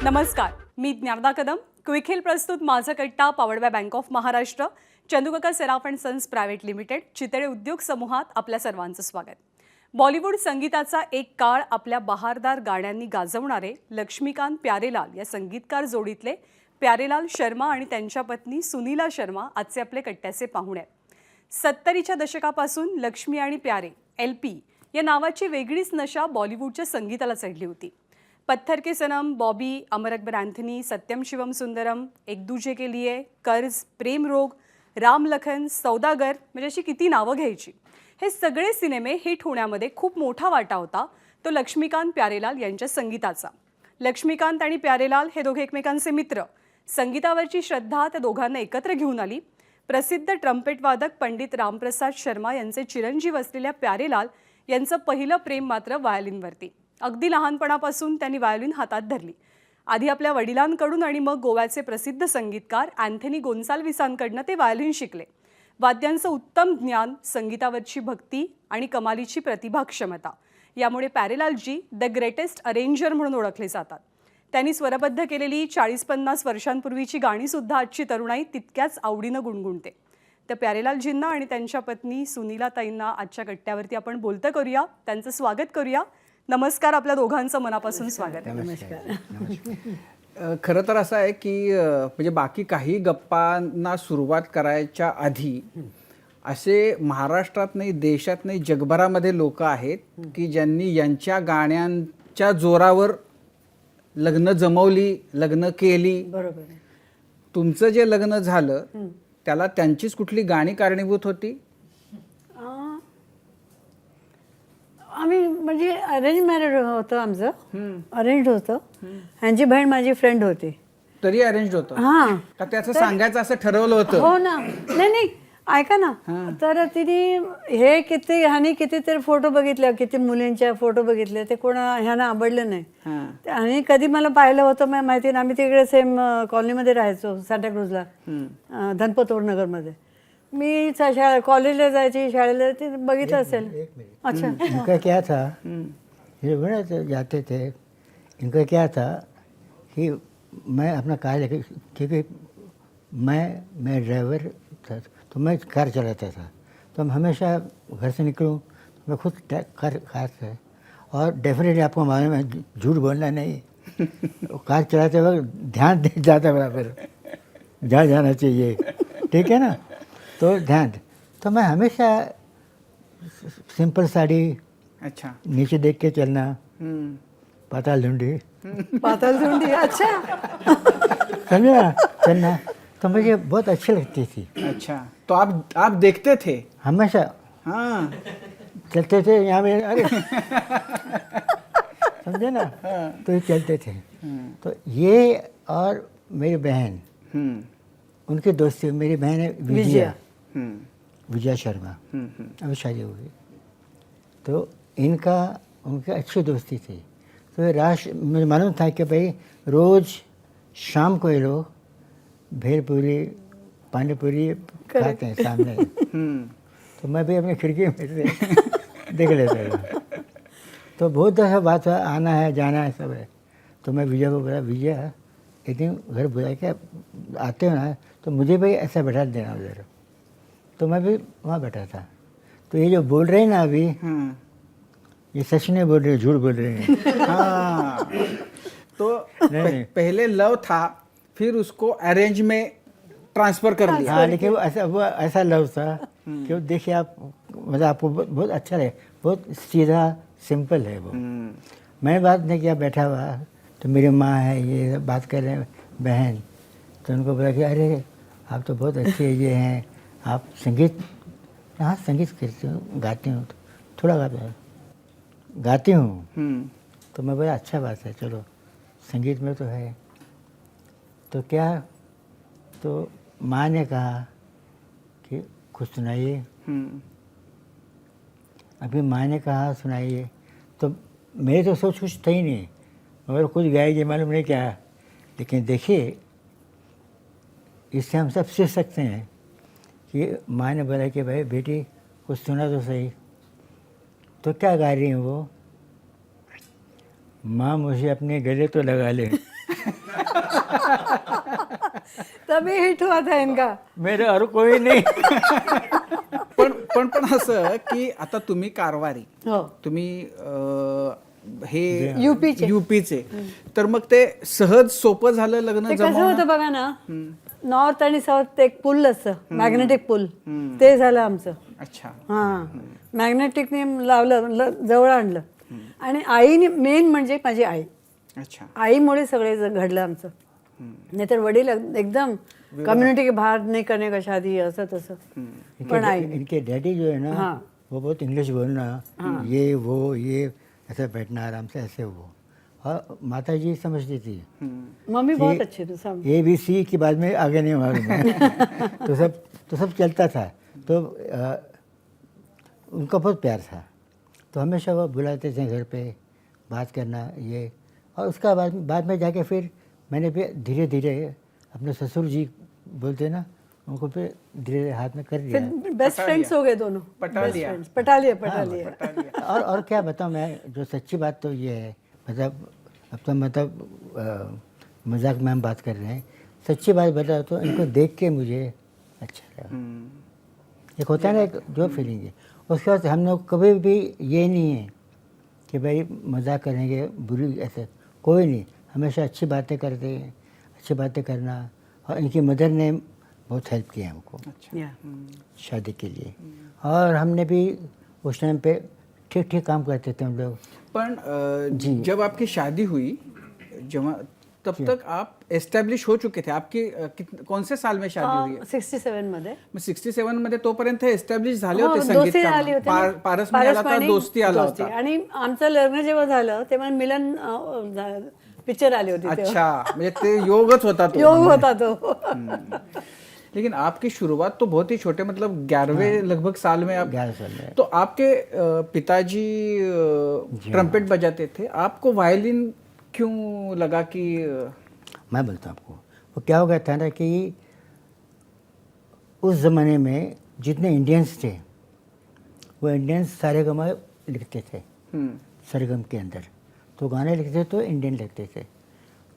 नमस्कार, मी ज्ञानदा कदम. Quick Heal प्रस्तुत Majha Katta powered by Bank of Maharashtra, Chandukaka Saraf and sons Private Limited, Chitale उद्योग समूहात आपल्या सर्वांचं स्वागत. बॉलिवूड संगीताचा एक काळ आपल्या बहारदार गाण्यांनी गाजवणारे लक्ष्मीकांत प्यारेलाल या संगीतकार जोडीतले प्यारेलाल शर्मा आणि त्यांच्या पत्नी सुनीला शर्मा आजचे आपले कट्ट्याचे पाहुणे आहेत. 70च्या दशकापासून लक्ष्मी आणि प्यारे LP या नावाची वेगळीच नशा बॉलिवूडच्या संगीताला चढली होती. पत्थर के सनम, बॉबी, अमर अकबर अँथनी, सत्यम शिवम सुंदरम, एक दूजे के लिए, कर्ज, प्रेम रोग, राम लखन, सौदागर म्हणजे अशी किती नावं घ्यायची. हे सगळे सिनेमे हिट होण्यामध्ये खूप मोठा वाटा होता तो लक्ष्मीकांत प्यारेलाल यांच्या संगीताचा. लक्ष्मीकांत आणि प्यारेलाल हे दोघे एकमेकांचे मित्र. संगीतावरची श्रद्धा त्या दोघांना एकत्र घेऊन आली. प्रसिद्ध ट्रम्पेट वादक पंडित रामप्रसाद शर्मा यांचे चिरंजीव असलेल्या प्यारेलाल यांचं पहिलं प्रेम मात्र व्हायोलिनवरती. अगदी लहानपणापासून त्यांनी व्हायोलिन हातात धरली. आधी आपल्या वडिलांकडून आणि मग गोव्याचे प्रसिद्ध संगीतकार अँथनी गोन्साल्विसांकडनं ते व्हायोलिन शिकले. वाद्यांचं उत्तम ज्ञान, संगीतावरची भक्ती आणि कमालीची प्रतिभा क्षमता यामुळे प्यारेलालजी द ग्रेटेस्ट अरेंजर म्हणून ओळखले जातात. त्यांनी स्वरबद्ध केलेली 40-50 वर्षांपूर्वीची गाणीसुद्धा आजची तरुणाई तितक्याच आवडीनं गुणगुणते. तर प्यारेलालजींना आणि त्यांच्या पत्नी सुनीला ताईंना आजच्या कट्ट्यावरती आपण बोलतं करूया, त्यांचं स्वागत करूया. नमस्कार, आपल्या दोघांचं मनापासून स्वागत आहे. नमस्कार. खरं तर असं आहे की म्हणजे बाकी काही गप्पांना सुरुवात करायच्या आधी असे महाराष्ट्रात नाही, देशात नाही, जगभरामध्ये लोक आहेत की ज्यांनी यांच्या गाण्यांच्या जोरावर लग्न जमवली, लग्न केली. बरोबर. तुमचं जे लग्न झालं त्याला त्यांचीच कुठली गाणी कारणीभूत होती? आम्ही म्हणजे अरेंज मॅरेज होतं आमचं. अरेंज होतं. ह्यांची बहीण माझी फ्रेंड होती. तरी अरेंज होतं? हां. का त्याचं सांगायचं असं ठरवलं होतं? हो ना. नाही ऐका ना. तर तिने हे ह्याने कितीतरी फोटो बघितले, किती मुलींच्या फोटो बघितले, ते ह्यांना आवडले नाही. आणि कधी मला पाहिलं होतं माहिती ना. आम्ही तिकडे सेम कॉलनीमध्ये राहायचो, सांताक्रूजला, धनपतोड नगरमध्ये. मी कॉलेजला जायची, शाळेला, ते बघितलं असेल. अच्छा. इनका क्या था, ये बड़ा जाते थे, इनका क्या था कि मैं अपना कार लेके, क्योंकि मैं ड्राइवर था तो मैं कार चलाता था, तो हम हमेशा घर से निकलूँ तो मैं खुद कार से, और डेफिनेटली आपको मालूम है झूठ बोलना नहीं, कार चलाते वक्त ध्यान नहीं जाता बराबर, जहाँ जाना चाहिए, ठीक है ना. तो ध्यान, तो मैं हमेशा सिंपल साड़ी, अच्छा, नीचे देख के चलना, पाताल झुंडी. अच्छा. समझे ना, चलना, तो मुझे बहुत अच्छी लगती थी. अच्छा, तो आप देखते थे हमेशा? हाँ, चलते थे यहाँ में, अरे समझे ना. तो ये चलते थे. तो ये और मेरी बहन, उनकी दोस्ती, मेरी बहन है विजया, विजया शर्मा, अभी शादी हो गई. तो उनकी अच्छी दोस्ती थी. तो मुझे मालूम था कि भाई रोज़ शाम को ये लोग भेलपूरी, पानीपुरी खाते हैं सामने. तो मैं भी अपनी खिड़की में से देख लेता था. तो बहुत दफ़ा बात हुआ, आना है, जाना है, सब है. तो मैं विजय को बोला, विजय एक दिन घर बुला के आते हो ना, तो मुझे भी ऐसा बैठा देना उधर. तो मैं भी वहाँ बैठा था. तो ये जो बोल रहे हैं ना अभी, ये सच नहीं बोल रहे, झूठ बोल रहे हैं. हाँ. तो पहले लव था, फिर उसको अरेंज में ट्रांसफर कर दिया. हाँ, लेकिन वो ऐसा लव था कि वो देखिए आप, मतलब आपको बहुत अच्छा लगे, बहुत सीधा सिंपल है वो. मैंने बात नहीं किया, बैठा हुआ, तो मेरी माँ है, ये बात कर रहे हैं, बहन. तो उनको बोला कि अरे आप तो बहुत अच्छे ये हैं, आप संगीत, हाँ संगीत करती हूँ, गाती हूँ, थोड़ा गाती हूँ. तो मैं बोला अच्छा बात है, चलो संगीत में तो है. तो क्या, तो माँ ने कहा कि कुछ सुनाइए. अभी माँ ने कहा सुनाइए, तो मेरे तो सोच कुछ था ही नहीं, मगर कुछ गाएगी मालूम नहीं क्या. लेकिन देखिए, इससे हम सब सीख सकते हैं कि माँ ने बोला कि भाई बेटी कुछ सुना तो सही. तो क्या गा रही हैं वो, माँ मुझे अपने गले तो लगा ले. तभी हिट हुआ था इनका. मेरे और कोई नहीं. पण असं की आता तुम्ही कारवारी, हो. तुम्ही हे UP यूपीचे, तर मग ते सहज सोपं झालं लग्न ते कसं जमवणं? होतं बघा ना, नॉर्थ आणि साऊथ एक पूल असतं, मॅग्नेटिक पूल, ते झालं आमचं. अच्छा. हां, मॅग्नेटिकने लावलं, जवळ आणलं. आणि आईने, मेन म्हणजे माझी आई, अच्छा. आईमुळे सगळे घडलं आमचं. नाहीतर वडील एकदम कम्युनिटी के बाहर नहीं करने का शादी, असं तसं. पण आई, इनके डैडी जो है ना, हाँ. वो बहुत इंग्लिश बोलना, ये वो ये ऐसे बैठना आराम से, ऐसे वो. और माता जी समझती थी. मम्मी बहुत अच्छी थी सब. ABC के बाद में आगे नहीं मालूम है. तो सब चलता था. तो उनका बहुत प्यार था. तो हमेशा वो बुलाते थे घर पे बात करना ये. और उसका बाद में जाके फिर मैंने भी धीरे धीरे अपने ससुर जी बोलते ना, उनको फिर धीरे हाथ में कर दिया. फिर बेस्ट फ्रेंड्स हो गए दोनों. पटा Best लिया. friends. पटा लिया. और क्या बताऊँ मैं, जो सच्ची बात तो ये है, मतलब अब तो मतलब मजाक में हम बात कर रहे हैं, सच्ची बात बताओ तो इनको देख के मुझे अच्छा लगा. एक होता है ना एक जो फीलिंग है. उसके बाद हम लोग कभी भी ये नहीं है कि भाई मजाक करेंगे, बुरी ऐसे कोई नहीं. हमेशा अच्छी बातें करते हैं, अच्छी बातें करना. और इनकी मदर ने बहुत हेल्प किया हमको Yeah. शादी के लिए. और हमने भी उस टाइम पे ठीक ठीक काम करते थे हम लोग. पण जब आपकी शादी हुई, जेव्हा तब तक आप एस्टॅब्लिश हो चुके थे. आपकी कौन से साल में शादी हुई है? 67 मध्ये. मग 67 मध्ये तोपर्यंत एस्टॅब्लिश झाले हो, होते दोस्ती आली होती ना. पारस मध्ये आला होता, पारसमणी, दोस्ती आला दोस्ती. होता. आणि आमचं लग्न जेव्हा झालं तेव्हा मिलन पिक्चर आली होती तेव्हा. अच्छा, म्हणजे ते योगच होता तो. योग होता तो. लेकिन आपकी शुरुआत तो बहुत ही छोटे, मतलब 11वें लगभग साल में आप. 11 साल में. तो आपके पिताजी ट्रम्पेट बजाते थे, आपको वायलिन क्यों लगा कि मैं बोलता हूँ आपको, वो क्या हो गया था ना कि उस ज़माने में जितने इंडियंस थे, वो इंडियंस सारेगामा लिखते थे. सरगम के अंदर तो गाने लिखते तो इंडियन लिखते थे.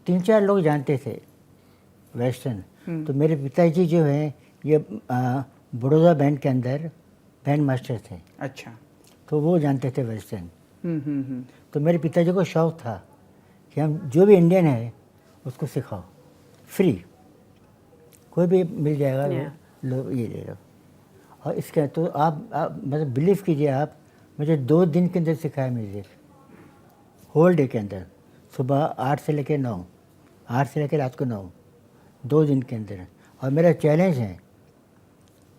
3-4 लोग जानते थे वेस्टर्न. तो मेरे पिताजी जो हैं ये बड़ौदा बैंड के अंदर बैंड मास्टर थे. अच्छा. तो वो जानते थे वेस्टर्न. तो मेरे पिताजी को शौक़ था कि हम जो भी इंडियन है उसको सिखाओ फ्री. कोई भी मिल जाएगा, लो ये ले लो. और इसका तो आप मतलब बिलीव कीजिए आप, मुझे 2 दिन के अंदर सिखाया म्यूज़िक, होल डे के अंदर. सुबह 8 से लेकर 9, 8 से लेकर रात को 9, 2 दिन के अंदर. और मेरा चैलेंज है,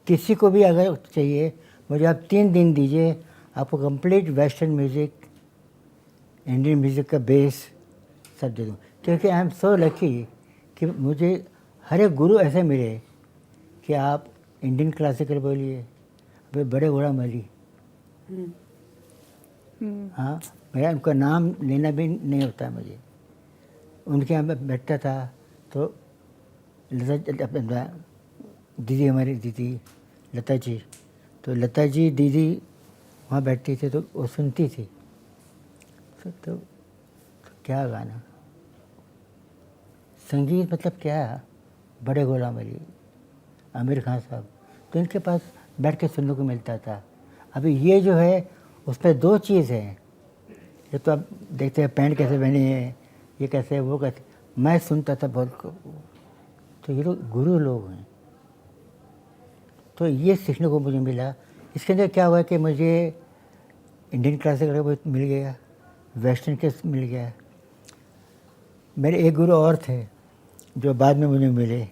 किसी को भी अगर चाहिए मुझे आप 3 दिन दीजिए, आपको complete western music, Indian music का बेस सब दे दूँ. क्योंकि आई एम सो लकी कि मुझे हर एक गुरु ऐसे मिले कि आप इंडियन क्लासिकल बोलिए, अभी बड़े घोड़ा मली. हाँ, मेरा उनका नाम लेना भी नहीं होता है मुझे. उनके यहाँ मैं बैठता था तो लता दीदी, हमारी दीदी लता जी, तो लता जी दीदी वहाँ बैठती थी तो वो सुनती थी. तो क्या गाना, संगीत मतलब क्या, बड़े गुलाम अली, आमिर खान साहब, तो इनके पास बैठ के सुनने को मिलता था. अभी ये जो है उसमें 2 चीज़ हैं. ये तो आप देखते हैं पैंट कैसे बनी है, ये कैसे है, वो कैसे. मैं सुनता था बहुत. तो ये लोग गुरु लोग हैं. तो ये सीखने को मुझे मिला. इसके अंदर क्या हुआ कि मुझे इंडियन क्लासिकल मिल गया, वेस्टर्न के मिल गया. मेरे एक गुरु और थे जो बाद में मुझे मिले,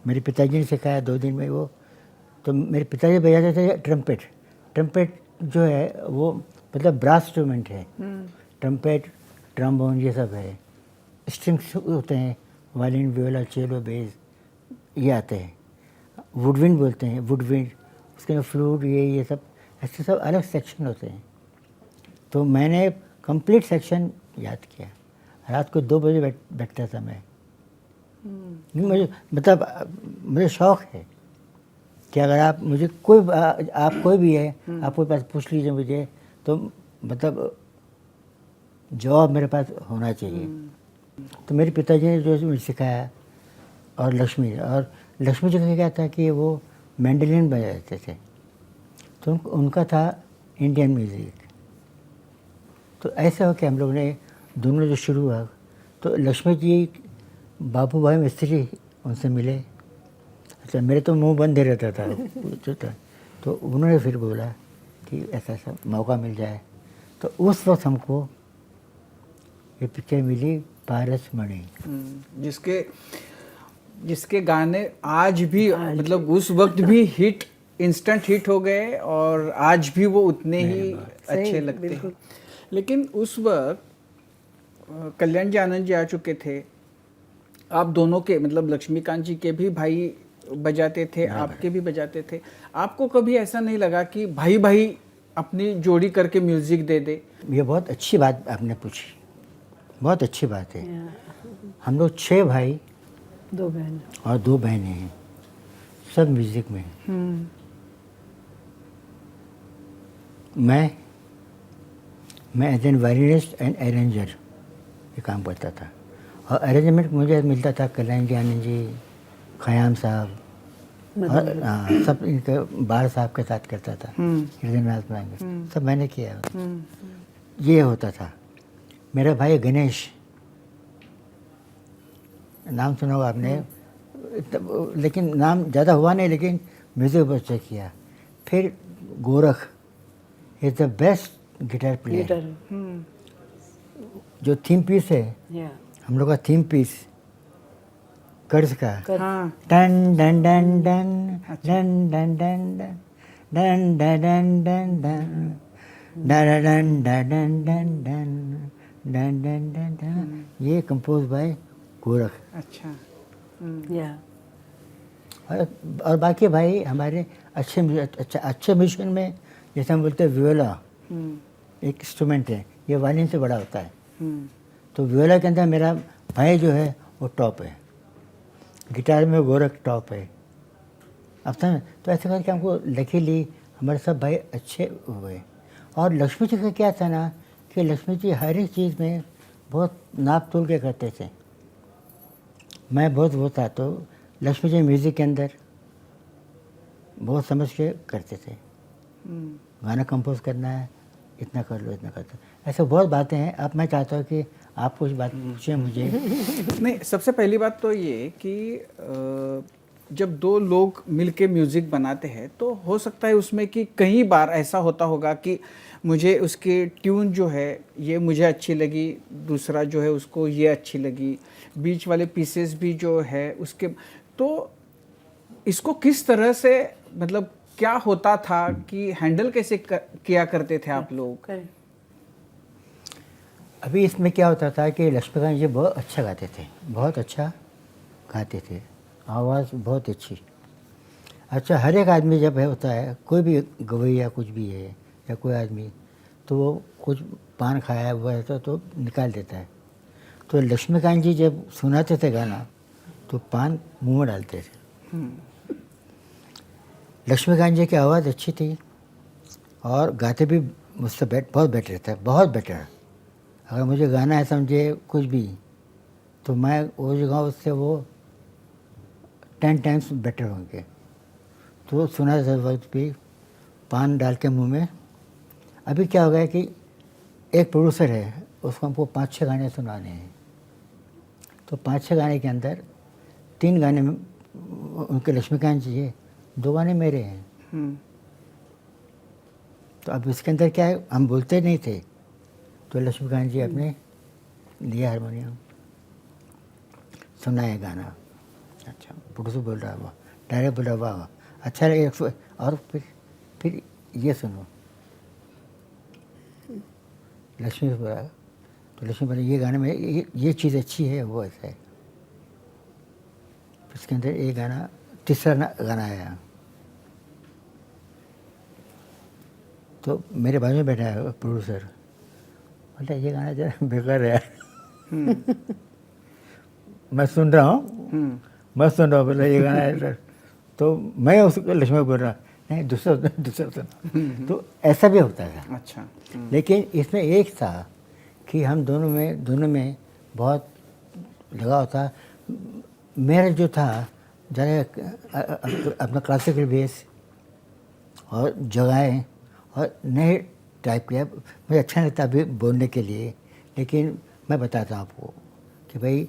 मेरे पिताजी ने सिखाया 2 दिन में वो. तो मेरे पिताजी बजाते थे ट्रम्पेट. ट्रम्पेट जो है वो मतलब ब्रास इंस्ट्रूमेंट है. ट्रम्पेट, ट्रम्बोन ये सब है. स्ट्रिंग्स होते हैं, वायलिन, वियोला, चेलो, बेस ये आते हैं. वुडविंड बोलते हैं, वुडविंड. उसके अंदर फ्लूट ये सब ऐसे सब अलग सेक्शन होते हैं. तो मैंने कंप्लीट सेक्शन याद किया. रात को 2 बजे बैठता था मैं. मुझे मतलब मुझे शौक़ है कि अगर आप मुझे आप कोई भी है, आप कोई पास पूछ लीजिए मुझे, तो मतलब जवाब मेरे पास होना चाहिए. तो मेरे पिताजी ने जो मुझे सिखाया, और लक्ष्मी जी का क्या था कि वो मैंडोलिन बजाते थे, तो उनका था इंडियन म्यूज़िक। तो ऐसा हो कि हम लोग ने दोनों जो शुरू हुआ, तो लक्ष्मी जी बाबू भाई मिस्त्री उनसे मिले। अच्छा, मेरे तो मुंह बंद ही रहता था जो था, तो उन्होंने फिर बोला कि ऐसा ऐसा मौका मिल जाए। तो उस वक्त हमको ये पिक्चर मिली पारस मणि। जिसके गाने आज भी मतलब उस वक्त भी हिट, इंस्टेंट हिट हो गए और आज भी वो उतने ही अच्छे लगते हैं। लेकिन उस वक्त कल्याण जी आनंद जी आ चुके थे, आप दोनों के मतलब लक्ष्मीकांत जी के भी भाई बजाते थे, आपके भी बजाते थे। आपको कभी ऐसा नहीं लगा कि भाई भाई अपनी जोड़ी करके म्यूजिक दे दे? ये बहुत अच्छी बात आपने पूछी, बहुत अच्छी बात है। हम लोग 6 भाई 2 बहन। और 2 बहनें हैं, सब म्यूज़िक में हैं। मैं as an violinist and arranger ये काम करता था, और अरेंजमेंट मुझे मिलता था कल्याण जी आनंद जी, खयाम साहब, और सब इनके बार साहब के साथ करता था, हृदयनाथ पाएंगे, सब मैंने किया। ये होता था। मेरा भाई गणेश, नाम सुना होगा आपने, लेकिन नाम ज़्यादा हुआ नहीं, लेकिन म्यूज़िक बहुत अच्छा किया। फिर Gorakh is the best guitar player. जो थीम पीस है हम लोग का, थीम पीस कर्ज का, done done done done done done done done done done done done done done done done done done done, ये कंपोज बाय गोरख। अच्छा। और बाकी भाई हमारे अच्छे म्यूजिशियन में, जैसे हम बोलते हैं वियोला, एक इंस्ट्रूमेंट है, ये वायलिन से बड़ा होता है। तो वियोला के अंदर मेरा भाई जो है वो टॉप है, गिटार में गोरख टॉप है। अब समझ, तो ऐसे करके हमको लकीली हमारे सब भाई अच्छे हुए। और लक्ष्मी जी का क्या था ना कि लक्ष्मी जी हर एक चीज़ में बहुत नाप तोल के करते थे। मैं बहुत वो था, तो लक्ष्मी जी म्यूज़िक के अंदर बहुत समझ के करते थे। गाना कंपोज करना है, इतना कर लो, इतना कर दो, ऐसे बहुत बातें हैं। अब मैं चाहता हूँ कि आप कुछ बात पूछें मुझे। नहीं, सबसे पहली बात तो ये कि जब 2 लोग मिलके म्यूज़िक बनाते हैं तो हो सकता है उसमें कि कई बार ऐसा होता होगा कि मुझे उसकी ट्यून जो है ये मुझे अच्छी लगी, दूसरा जो है उसको ये अच्छी लगी, बीच वाले पीसेस भी जो है उसके, तो इसको किस तरह से मतलब क्या होता था कि हैंडल कैसे किया करते थे आप लोग? अभी इसमें क्या होता था कि लक्ष्मीकांत जी बहुत अच्छा गाते थे, बहुत अच्छा गाते थे, आवाज़ बहुत अच्छी। अच्छा, हर एक आदमी जब है होता है, कोई भी गवैया कुछ भी है या कोई आदमी, तो वो कुछ पान खाया हुआ है तो निकाल देता है। तो लक्ष्मीकांत जी जब सुनाते थे गाना तो पान मुंह में डालते थे। लक्ष्मीकांत जी की आवाज़ अच्छी थी और गाते भी मुझसे बहुत बेटर था, बहुत बेटर। अगर मुझे गाना है समझे कुछ भी, तो मैं वो जगह उससे वो 10 टाइम्स बेटर होंगे। तो सुना था वक्त भी पान डाल के मुंह में। अभी क्या हो गया कि एक प्रोड्यूसर है, उसको हमको 5-6 गाने सुनाने हैं, तो 5-6 गाने के अंदर 3 गाने उनके लक्ष्मीकांत जी है, 2 गाने मेरे हैं। तो अब इसके अंदर क्या है, हम बोलते नहीं थे, तो लक्ष्मीकांत जी अपने दिया हारमोनियम, सुना है गाना। अच्छा, प्रोड्यूसर बोल रहा हुआ, डायरेक्ट बोल रहा वाह अच्छा लगे, और फिर ये सुनो, लक्ष्मी बोला, तो लक्ष्मी बोला ये गाने में ये चीज़ अच्छी है, वो ऐसा है। इसके अंदर एक गाना, तीसरा गाना आया, तो मेरे बाजू में बैठा है प्रोड्यूसर, बोलता ये गाना जरा बेकार है। मैं सुन रहा हूँ, बोला ये गाना है सर, तो मैं उसको लक्ष्मी बोल रहा नहीं दूसरा सुना। तो ऐसा भी होता था। अच्छा। लेकिन इसमें एक था कि हम दोनों में बहुत लगा होता। मेरा जो था ज़रा अपना क्लासिकल बेस और जगहें और नए टाइप के, मुझे अच्छा लगता अभी बोलने के लिए, लेकिन मैं बताता हूँ आपको कि भाई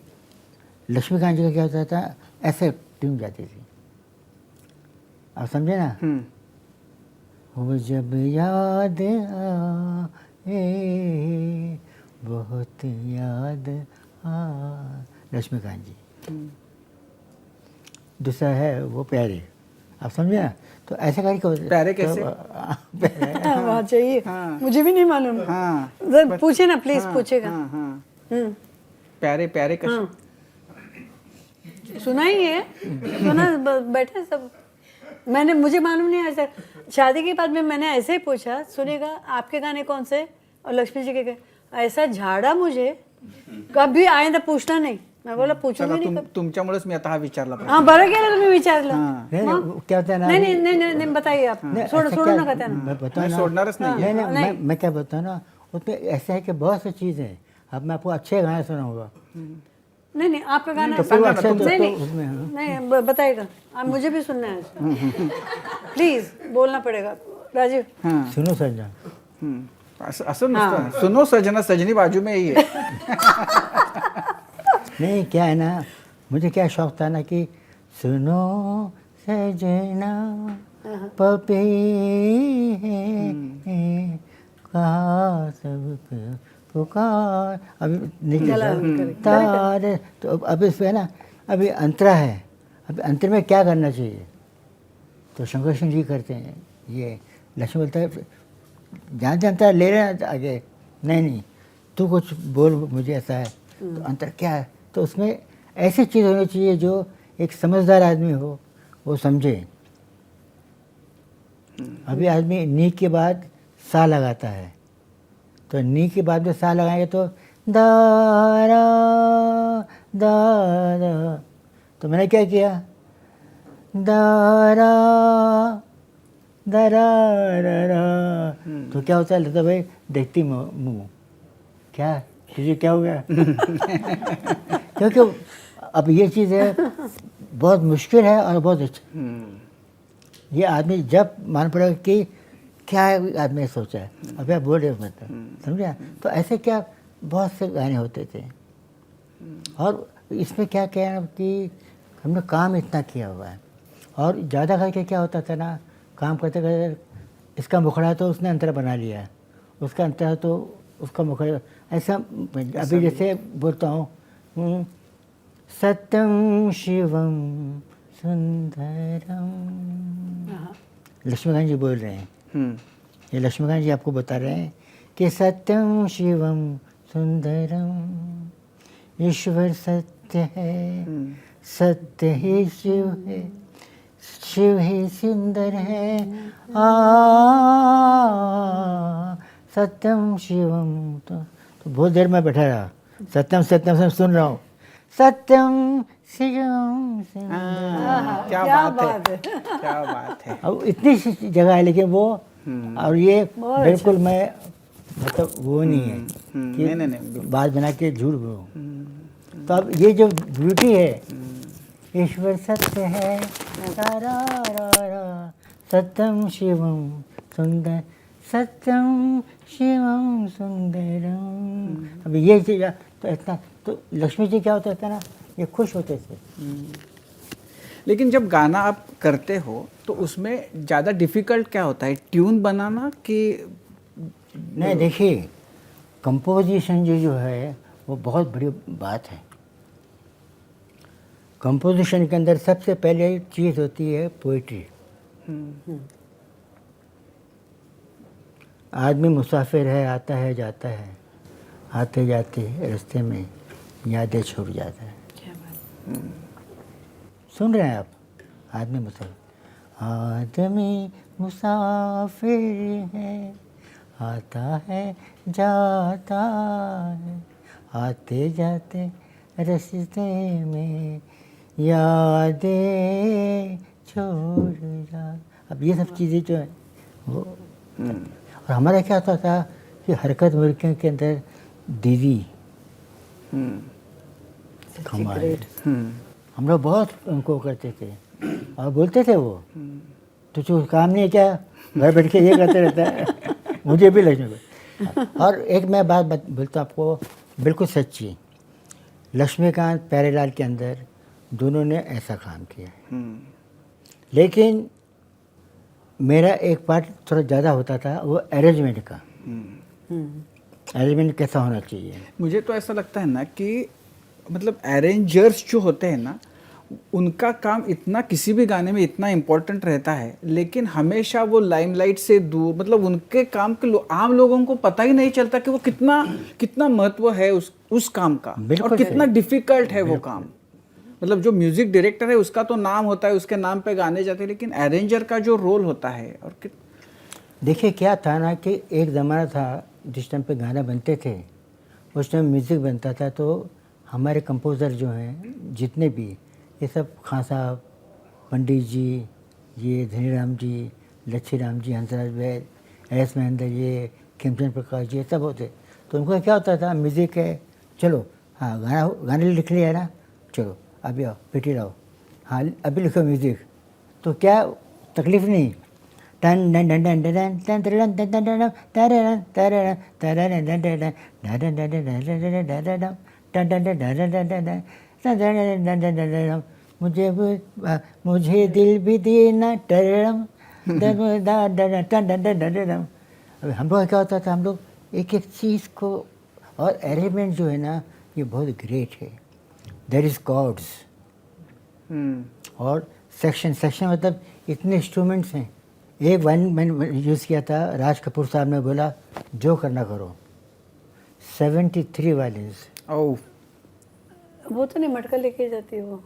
लक्ष्मीकांत जी का क्या होता था, ऐसे ट्यून जाती थी, आप समझे ना। वो जब याद आए बहुत याद आ, लक्ष्मीकांत जी। दूसरा है वो प्यारे, आप समझे ना। तो ऐसे करके प्यारे कैसे? वहाँ चाहिए, मुझे भी नहीं मालूम। हाँ, जरा पूछे ना प्लीज, पूछेगा। हाँ हाँ, प्यारे प्यारे कैसे? सुना ही है, सुना, बैठे सब। मुझे मालूम नहीं है ऐसा। शादी के बाद में मैंने ऐसे ही पूछा, सुनेगा आपके गाने कौन से, और लक्ष्मी जी के ऐसा झाड़ा मुझे, कभी आईंदा पूछना नाही. मैं बोला पूछूंगी चला, नाही. तुमच्यामुळेच मी आता हा विचारला प्रश्न. हाँ बरं केलं तुम्ही विचारलं. नहीं, नहीं, क्या होता है ना, नहीं नहीं नहीं नहीं नहीं, बताइए आप. नहीं, छोड़ ऐसा छोड़ो क्या- नका त्यांना. मैं बताऊं मैं ना, छोड़नारच नहीं नहीं नहीं, मैं क्या बताऊँ ना, उसमें ऐसा है कि बहुत सी चीज़ें हैं। अब मैं आपको अच्छे गाने सुनाऊंगा, नहीं नहीं आपका गाना तो फिर वो अच्छा नहीं तो नहीं उसमें हाँ। नहीं बताइएगा. आप मुझे भी सुनना है. प्लीज बोलना पड़ेगा. राजीव हाँ, सुनो सजना, असं नसतं. सुनो सजना सजनी बाजू में ही है. नहीं क्या है ना, मुझे क्या शौक था ना कि सुनो सजना पपी है कहा सब पुकार, अभी नहीं तारे, तो अब इस पे ना अभी अंतरा है, अभी अंतर में क्या करना चाहिए, तो शंकर सिंह जी करते हैं ये, लक्ष्मी बोलता है जहाँ अंतरा ले रहे हैं आगे, नहीं नहीं तू कुछ बोल मुझे ऐसा है, तो अंतर क्या है, तो उसमें ऐसी चीज़ होनी चाहिए जो एक समझदार आदमी हो वो समझे. अभी आदमी नी के बाद सा लगाता है, तो नी के बाद में सा लगाएंगे तो दारा दारा, तो मैंने क्या किया दारा दारा रा, तो क्या होता है लता भाई देखती मुँह क्या तुझे क्या हो गया. क्योंकि अब ये चीज़ है बहुत मुश्किल है और बहुत अच्छा. ये आदमी जब मान पड़ेगा कि क्या आदमी ने सोचा है, अभी आप बोल रहे हो मतलब समझा. तो ऐसे क्या बहुत से गाने होते थे, और इसमें क्या कहना कि हमने काम इतना किया हुआ है, और ज़्यादा करके क्या होता था ना, काम करते करते इसका मुखड़ा तो उसने अंतरा बना लिया, उसका अंतरा तो उसका मुखड़ा ऐसा. अभी जैसे बोलता हूँ सत्यम शिवम सुंदरम, लक्ष्मीकांत जी बोल रहे हैं, ये लक्ष्मीकांत जी आपको बता रहे हैं कि सत्यम शिवम सुंदरम, ईश्वर सत्य है, सत्य ही शिव है, शिव ही सुंदर है. सत्यम शिवम, तो बहुत देर में बैठा रहा, सत्यम सत्यम से सुन रहा हूँ, सत्यम शिवम सुंदर. क्या बात है, क्या बात है. अब इतनी सी जगह है लेकिन वो, और ये बिल्कुल मैं मतलब वो नहीं है कि नहीं, बात बना के झूठ बोलूं. तो अब ये जो ब्यूटी है, ईश्वर सत्य है, रा रा सत्यम शिवम सुंदर, सत्यम शिवम सुंदरम. अब ये चीज़ तो इतना, तो लक्ष्मी जी क्या होता था ना, ये खुश होते थे. लेकिन जब गाना आप करते हो तो उसमें ज़्यादा डिफिकल्ट क्या होता है, ट्यून बनाना कि नहीं देखिए, कंपोजिशन जो है वो बहुत बड़ी बात है. कंपोजिशन के अंदर सबसे पहले चीज़ होती है पोइट्री. आदमी मुसाफिर है, आता है जाता है, आते जाते रास्ते में यादें छूट जाता है. सुन रहे हैं आप, आदमी मुसाफिर, आदमी मुसाफिर है, आता है जाता है, आते जाते रास्ते में यादें छोड़ जा. अब ये सब चीज़ें जो है वो, और हमारा क्या होता था कि हरकत मुर्गियों के अंदर दीदी, कमाल। ग्रेट। हम लोग बहुत उनको करते थे और बोलते थे वो तो जो काम नहीं है क्या, घर बैठ के ये करते रहता है। मुझे भी लगने लगा। और एक मैं बात बोलता हूँ आपको, बिल्कुल सच्ची, लक्ष्मीकांत प्यारेलाल के अंदर दोनों ने ऐसा काम किया है। लेकिन मेरा एक पार्ट थोड़ा ज़्यादा होता था, वो अरेंजमेंट का। अरेंजमेंट कैसा होना चाहिए। मुझे तो ऐसा लगता है ना कि मतलब अरेंजर्स जो होते हैं ना, उनका काम इतना किसी भी गाने में इतना इम्पोर्टेंट रहता है, लेकिन हमेशा वो लाइमलाइट से दूर, मतलब उनके काम के आम लोगों को पता ही नहीं चलता कि वो कितना महत्व है उस काम का, बिल्कुल और कितना सही। डिफिकल्ट है वो काम। मतलब जो म्यूजिक डायरेक्टर है उसका तो नाम होता है, उसके नाम पे गाने जाते हैं, लेकिन अरेंजर का जो रोल होता है और देखिए क्या था ना कि एक ज़माना था जिस टाइम पे गाना बनते थे, उस टाइम म्यूज़िक बनता था, तो हमारे कंपोज़र जो हैं जितने भी, ये सब खां साहब, पंडित जी, ये धनीराम जी, लच्छी राम जी, हंसराज वैद, एस महेंद्र, ये खेमचंद प्रकाश जी, ये सब होते। तो उनको क्या होता था, म्यूज़िक है, चलो हाँ गाने लिख लिया ना, चलो अभी आओ पेटी लाओ, हाँ अभी लिखो म्यूज़िक। तो क्या तकलीफ नहीं, टन टन टन टन टन टन टन टन टन टन टन, मुझे दिल भी देना टरम। अब हम लोग क्या होता था, हम लोग एक एक चीज़ को, और अरेंजमेंट जो है ना ये बहुत ग्रेट है। देयर इज कॉर्ड्स और सेक्शन मतलब इतने इंस्ट्रूमेंट्स हैं। एक वायलिन मैंने यूज़ किया था, राज कपूर साहब ने बोला जो करना करो, 73 वायलिन्स। ओह, वो तो नहीं मटका लेके जाती है वो।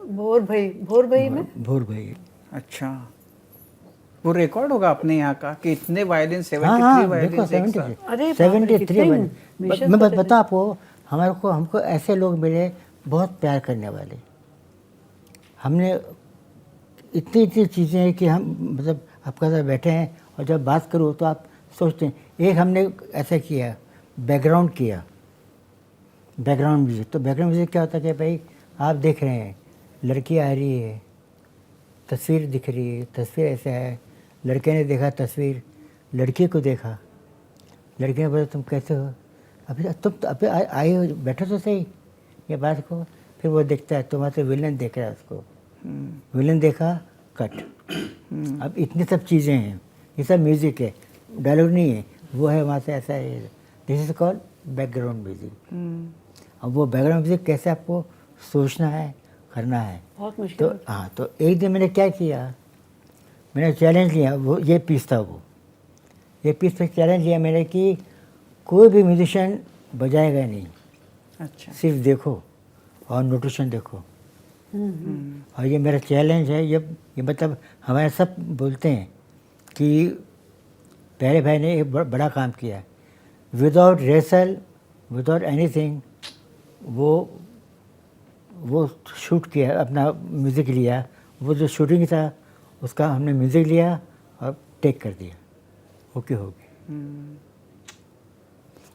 भोर भई में। भोर भाई। अच्छा, वो रिकॉर्ड होगा अपने यहाँ का कि इतने वायलिन, 73 हाँ वायलिन देखो, एक साथ। 73 अरे बाप रे, 73 कितने वायलिन। mission मैं करते बताऊँ आपको, हमको ऐसे लोग मिले बहुत प्यार करने वाले। हमने इतनी चीज़ें हैं कि हम मतलब आपके साथ बैठे हैं और जब बात करूँ तो आप सोचते हैं। एक हमने ऐसा किया, बैकग्राउंड म्यूज़िक। तो बैकग्राउंड म्यूज़िक क्या होता है कि भाई आप देख रहे हैं, लड़की आ रही है, तस्वीर दिख रही है, तस्वीर ऐसा है, लड़के ने देखा तस्वीर, लड़की को देखा, लड़के ने बोला तुम कैसे हो, अभी तुम तो अभी आए हो, बैठो तो सही, ये बात को। फिर वो देखता है, तुम्हारा तो विलन देख रहा है उसको, विलन देखा, कट। अब इतनी सब चीज़ें हैं, ये सब म्यूज़िक है, डायलॉग नहीं है, वो है वहाँ से ऐसा है। This is called background music. अब वो बैकग्राउंड म्यूज़िक कैसे आपको सोचना है, करना है। बहुत मुश्किल। तो हाँ, तो एक दिन मैंने क्या किया, मैंने चैलेंज लिया, वो ये पीस था, ये पीस पे चैलेंज लिया मैंने कि कोई भी म्यूजिशियन बजाएगा नहीं, अच्छा, सिर्फ देखो और नोटेशन देखो। और ये मेरा चैलेंज है। ये मतलब हमारे सब बोलते हैं कि प्यारे भाई ने एक बड़ा काम किया, विदाउट रिहर्सल, विदाउट एनीथिंग, वो शूट किया, अपना म्यूज़िक लिया, वो जो शूटिंग था उसका हमने म्यूज़िक लिया और टेक कर दिया, ओके हो गया।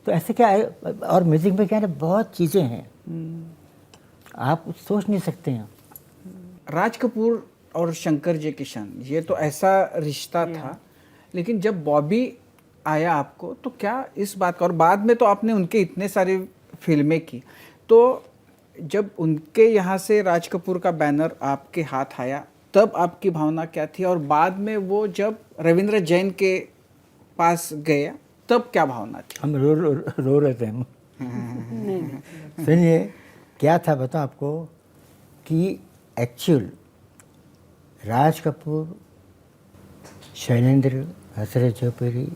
तो ऐसे क्या है, और म्यूज़िक में क्या है, बहुत चीज़ें हैं, आप सोच नहीं सकते हैं। राज कपूर और शंकर जय किशन, ये तो ऐसा रिश्ता था, लेकिन जब बॉबी आया आपको तो क्या इस बात का, और बाद में तो आपने उनके इतने सारी फिल्में की, तो जब उनके यहाँ से राज कपूर का बैनर आपके हाथ आया तब आपकी भावना क्या थी, और बाद में वो जब रविंद्र जैन के पास गया तब क्या भावना थी? हम रो रहे थे हम। सुनिए क्या था बताओ आपको कि एक्चुअल राज कपूर, शैलेंद्र, हसरत जयपुरी,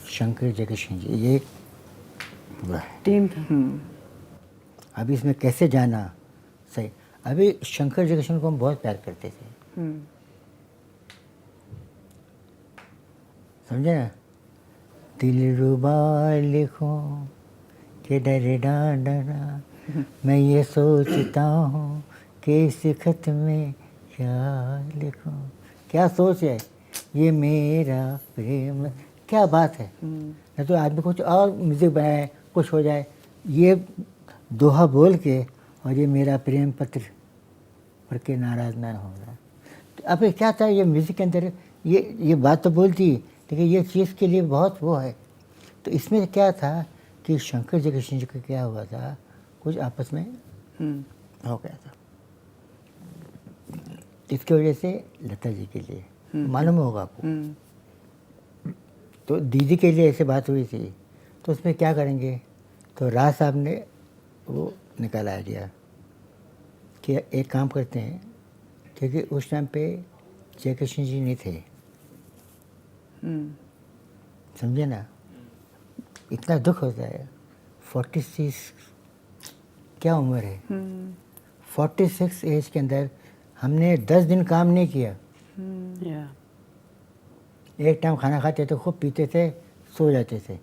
शंकर जयकिशन जी, ये टीम था। अभी इसमें कैसे जाना सही। अभी शंकर जयकिशन को हम बहुत प्यार करते थे, समझे ना। दिलरुबा लिखो कि डरे डांडना, मैं ये सोचता हूँ कि इस खत में क्या लिखूं। क्या सोच है ये मेरा प्रेम, क्या बात है। नहीं तो आदमी कुछ और म्यूज़िक बनाए, कुछ हो जाए, ये दोहा बोल के और ये मेरा प्रेम पत्र पढ़ के नाराज ना होगा। तो अब ये क्या था, ये म्यूज़िक के अंदर ये बात तो बोलती, लेकिन ये चीज़ के लिए बहुत वो है। तो इसमें क्या था कि शंकर जी कृष्ण जी का क्या हुआ था, कुछ आपस में हो गया था। इसकी वजह से लता जी के लिए मालूम होगा आपको, तो दीदी के लिए ऐसे बात हुई थी, तो उसमें क्या करेंगे, तो राज साहब ने वो निकाला आइडिया कि एक काम करते हैं, क्योंकि उस टाइम पे जयकृष्ण जी नहीं थे, समझे ना, इतना दुख होता है। 46 क्या उम्र है, 46 एज के अंदर हमने 10 दिन काम नहीं किया। या एक टाइम खाना खाते थे, खूब पीते थे, सो जाते थे।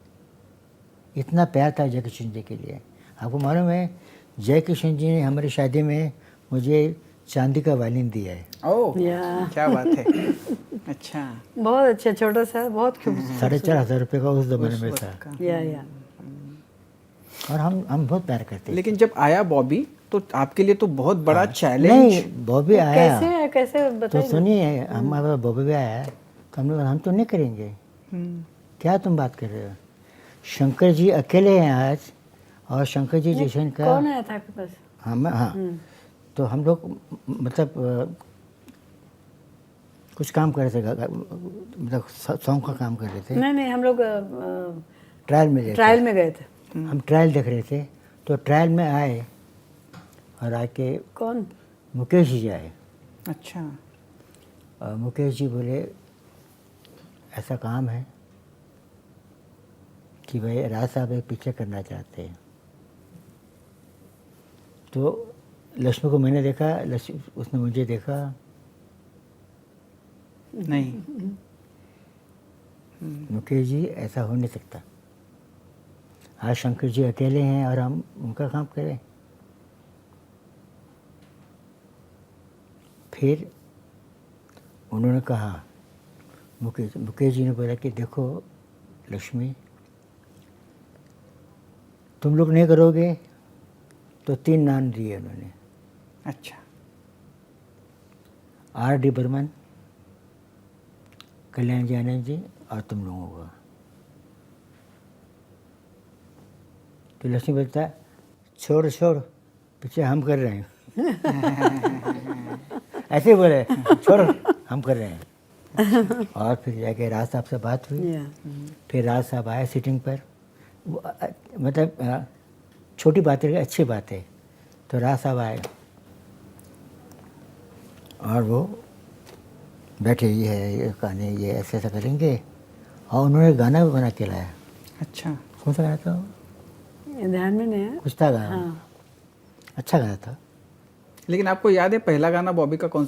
इतना प्यार था जयकृष्ण जी के लिए। आपको मालूम है, जयकृष्ण जी ने हमारी शादी में मुझे चांदी का वायलिन दिया है। ओह या क्या बात है। अच्छा, बहुत अच्छा, छोटा सा, बहुत खूबसूरत। 4,500 रुपये का उस जमाने में था, या और हम बहुत प्यार करते थे। लेकिन जब आया बॉबी तो आपके लिए तो बहुत बड़ा चैलेंज। नहीं, बॉबी आया कैसे है, कैसे तो बताइए। सुनिए, हमारे पास बॉबी भी आया तो हमने बोला हम तो नहीं करेंगे। क्या तुम बात कर रहे हो, शंकर जी अकेले हैं आज, और शंकर जी जैसे का कौन आया था आपके पास? हाँ, तो हम लोग मतलब कुछ काम कर रहे थे, मतलब सॉन्ग का काम कर रहे थे, नहीं हम लोग ट्रायल में गए ट्रायल में गए थे। थे। हम ट्रायल देख रहे थे, तो ट्रायल में आए, और आके कौन? मुकेश जी आए, अच्छा, और मुकेश जी बोले ऐसा काम है कि भाई राज साहब एक पिक्चर करना चाहते हैं। तो लक्ष्मी को मैंने देखा, लक्ष्मी उसने मुझे देखा, नहीं मुकेश जी ऐसा हो नहीं सकता, आज शंकर जी अकेले हैं और हम उनका काम करें। फिर उन्होंने कहा, मुकेश जी ने बोला कि देखो लक्ष्मी, तुम लोग नहीं करोगे तो 3 नाम दिए उन्होंने, अच्छा, R.D. बर्मन, कल्याण जी आनंद जी और तुम लोगों का। तो लक्ष्मी बोलता छोड़ छोड़, पीछे हम कर रहे हैं। ऐसे ही बोले, छोड़ हम कर रहे हैं। और फिर जाके राज साहब से बात हुई, या फिर राज साहब आए सीटिंग पर, मतलब छोटी बात है, अच्छी बात है। तो राज साहब आए और वो बैठे, ये है ये कहानी, ये ऐसे ऐसा करेंगे, और उन्होंने गाना भी बना के लाया। अच्छा, कौन सा गाना था वो? ये ध्यान में नहीं है। कुछ था गाना, हाँ अच्छा गाना था। लेकिन आपको याद है पहला गाना बॉबी का कौन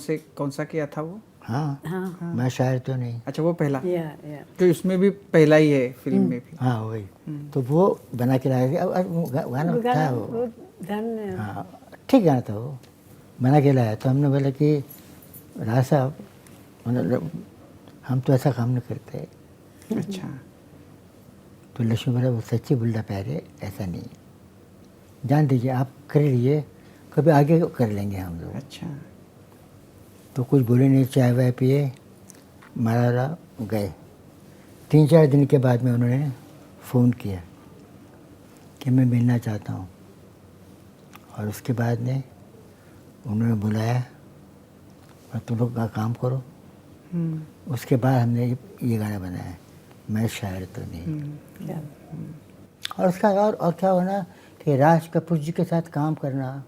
सा किया था वो? हाँ, मैं शायर तो नहीं। अच्छा, वो पहला, या तो इसमें भी पहला ही है फिल्म में भी। हाँ वही, तो वो बना के लाए थे। अब वो गाना था वो, ध्यान में नहीं है। हाँ ठीक गाना था वो, बना के लाया। तो हमने बोला कि राज साहब, मतलब हम तो ऐसा काम नहीं करते। अच्छा, तो लक्ष्मी बोला वो सच्ची बुल्ला प्यार है, ऐसा नहीं, जान दीजिए आप कर लीजिए, कभी आगे कर लेंगे हम लोग। अच्छा, तो कुछ बोले नहीं, चाय वाय पिए, मारा गए। 3-4 दिन के बाद में उन्होंने फ़ोन किया कि मैं मिलना चाहता हूँ, और उसके बाद में उन्होंने बुलाया और तुम लोग का काम करो। उसके बाद हमने ये गाना बनाया, मैं शायर तो नहीं। क्या? और उसका और क्या होना कि राज कपूर जी के साथ काम करना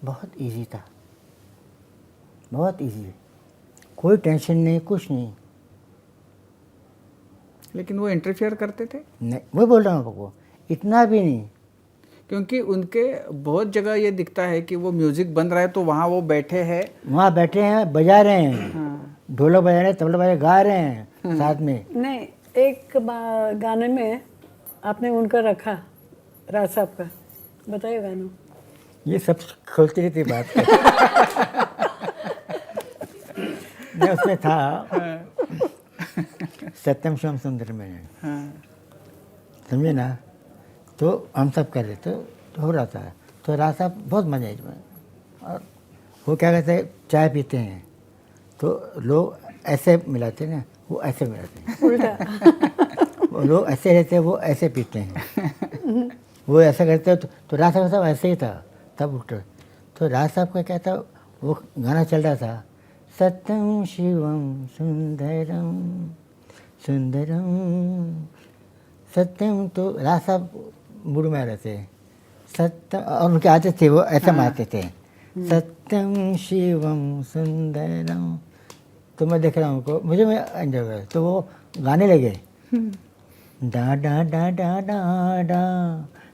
बहुत इजी था, बहुत इजी, कोई टेंशन नहीं, कुछ नहीं। लेकिन वो इंटरफियर करते थे, नहीं, मैं बोल रहा हूँ आपको, इतना भी नहीं। क्योंकि उनके बहुत जगह ये दिखता है कि वो म्यूजिक बन रहा है तो वहाँ वो बैठे हैं। वहाँ बैठे हैं, बजा रहे हैं, ढोलक बजा रहे हैं, तबला बजा रहे हैं, गा रहे हैं साथ में। नहीं, एक गाने में आपने उनका रखा, राज साहब का, बताइए गाना। ये सब खोलती रहती बात कर। नहीं, उसमें था सत्यम शिवम सुंदर में, समझे ना। तो हम सब कर रहे थे, तो हो रहा था। तो राज साहब बहुत मजा है इसमें। और वो क्या कहते हैं, चाय पीते हैं तो लोग ऐसे मिलाते हैं ना, वो ऐसे मिलाते हैं। उल्टा। वो लोग ऐसे रहते हैं, वो ऐसे पीते हैं। वो ऐसा करते हैं तो राज साहब ऐसे ही था तब उठ। तो राज साहब का क्या था, वो गाना चल रहा था, सत्यम शिवम सुंदरम सुंदरम सत्यम। तो राज साहब मूड में रहते हैं, सत्य, और उनके आदत थे वो ऐसा मारते थे, सत्यम शिवम सुंदरम। तो मैं देख रहा हूँ उनको, मुझे मैं एंजॉय कर, तो वो गाने लगे, डा डा डा डा डा डा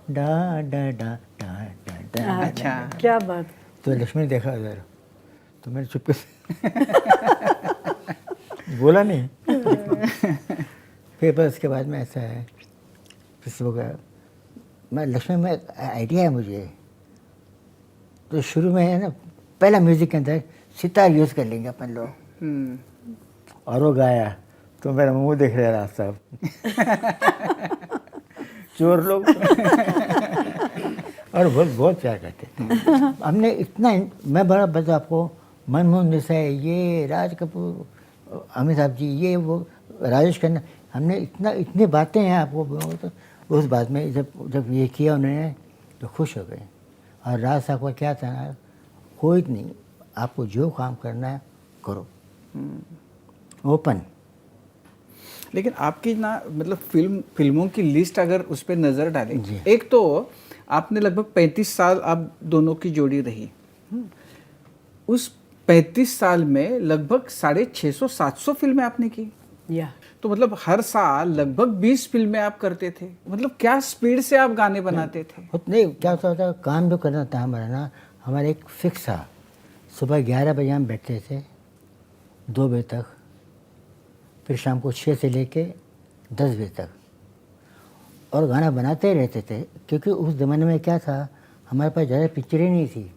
डा डा डा डा डा। अच्छा। क्या बात। तो लक्ष्मी ने देखा उधर, तो मैंने चुपके से बोला नहीं। फिर बस उसके बाद में ऐसा है, किसी को कहा, मैं लक्ष्मी में आइडिया है मुझे, तो शुरू में है ना, पहला म्यूजिक के अंदर सितार यूज़ कर लेंगे अपन लोग। और वो गाया तो मेरा मुंह देख रहा राज साहब। चोर लोग। और बहुत बहुत प्यार करते थे। हमने इतना, मैं बड़ा बता आपको, मनमोहन देसाई, ये राज कपूर, अमिताभ जी, ये वो राजेश खन्ना, हमने इतनी बातें हैं आपको, तो उस बात में जब ये किया उन्होंने तो खुश हो गए। और राज साहब का क्या था ना, कोई नहीं, आपको जो काम करना है करो, ओपन। लेकिन आपकी ना मतलब फिल्मों की लिस्ट अगर उस पर नज़र डालें, जी। एक तो आपने लगभग 35 साल आप दोनों की जोड़ी रही, उस 35 साल में लगभग 650-700 फिल्में आपने की। या तो मतलब हर साल लगभग 20 फिल्में आप करते थे। मतलब क्या स्पीड से आप गाने बनाते थे? नहीं, क्या होता था, काम जो करना था हमारा ना, हमारा एक फिक्स था, सुबह 11 बजे हम बैठते थे 2 बजे तक, फिर शाम को 6 से लेके 10 बजे तक, और गाना बनाते ही रहते थे। क्योंकि उस ज़माने में क्या था, हमारे पास ज़्यादा पिक्चरें नहीं थी।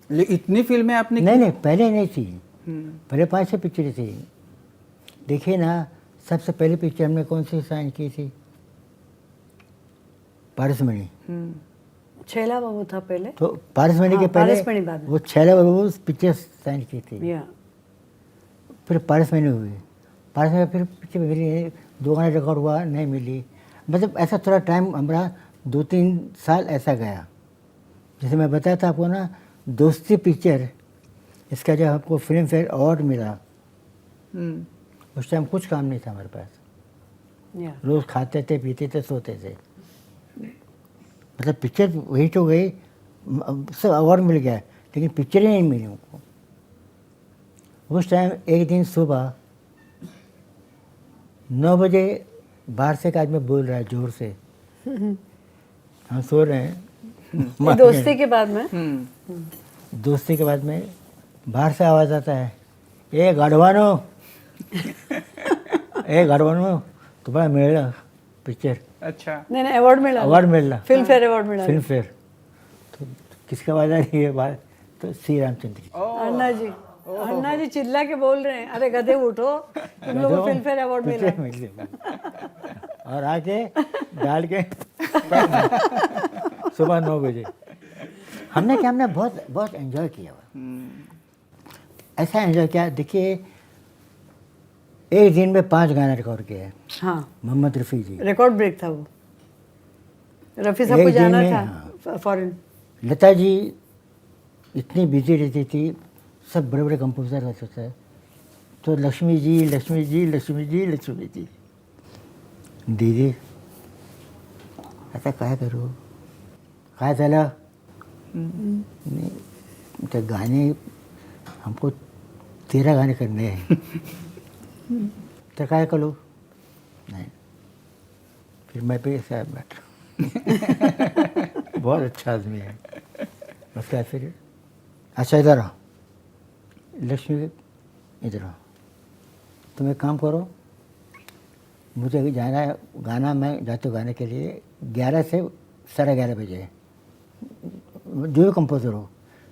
इतनी फिल्में आपने नहीं, पहले नहीं थी, पहले 5-6 पिक्चरें थी। देखिए ना, सबसे पहली पिक्चर हमने कौन सी साइन की थी, पारसमणि। छैला बाबू था पहले, तो पारसमणि के हाँ, पारसमणि पहले बाद में। वो छैला बाबू पिक्चर साइन की थी। या फिर पारसमणि हुई, पारसमणि फिर पिक्चर मिली, 2 गाने रिकॉर्ड हुआ, नहीं मिली। मतलब ऐसा थोड़ा टाइम हमारा 2-3 साल ऐसा गया। जैसे मैं बताया था आपको ना, दोस्ती पिक्चर, इसका जब आपको फिल्म फेयर अवार्ड मिला, उस टाइम कुछ काम नहीं था हमारे पास, या रोज़ खाते थे, पीते थे, सोते थे। मतलब पिक्चर वही तो गई, सब अवार्ड मिल गया, लेकिन पिक्चर ही नहीं मिली हमको। उस टाइम एक दिन सुबह 9 बजे बाहर से एक आदमी बोल रहा है जोर से, हम सो रहे हैं, ये दोस्ती के बाद में। दोस्ती के बाद में बाहर से आवाज़ आता है, ए गाढ़वानो, ए गाढ़वानो, तुम्हारा मिलेगा पिक्चर। अच्छा। नहीं, अवार्ड मिला, अवार्ड मिल रहा, फिल्म फेयर अवार्ड मिला। Film fair. तो किसका आवाज़ आ रही है बाहर, तो सी रामचंद्र की। अन्ना जी चिल्ला के बोल रहे हैं, अरे गधे उठो, तुम लोगों को फिल्म फेयर अवार्ड मिला। पिक्चर मिल और आके डाल के सुबह 9 बजे हमने बहुत बहुत एंजॉय किया हुआ। ऐसा एंजॉय किया, देखिए एक दिन में 5 गाना रिकॉर्ड किया है हाँ, मोहम्मद रफ़ी जी। रिकॉर्ड ब्रेक था वो। रफ़ी साहब एक को दिन जाना में, था फॉरेन। लता जी इतनी बिजी रहती थी, सब बड़े बड़े कंपोजर रहते थे, तो लक्ष्मी जी लक्ष्मी जी लक्ष्मी जी लक्ष्मी जी, दीदी ऐसा क्या करूँ, क्या चला नहीं, तो गाने हमको 13 गाने करने हैं, तो क्या करूँ, नहीं, फिर मैं भी ऐसा बैठा। बहुत अच्छा आदमी है। उसके बाद फिर अच्छा इधर आओ लक्ष्मी, इधर आओ, तुम एक काम करो, मुझे अभी जाना है, गाना मैं जाते हूँ गाने के लिए 11 से 11:30 बजे। जो भी कंपोजर हो,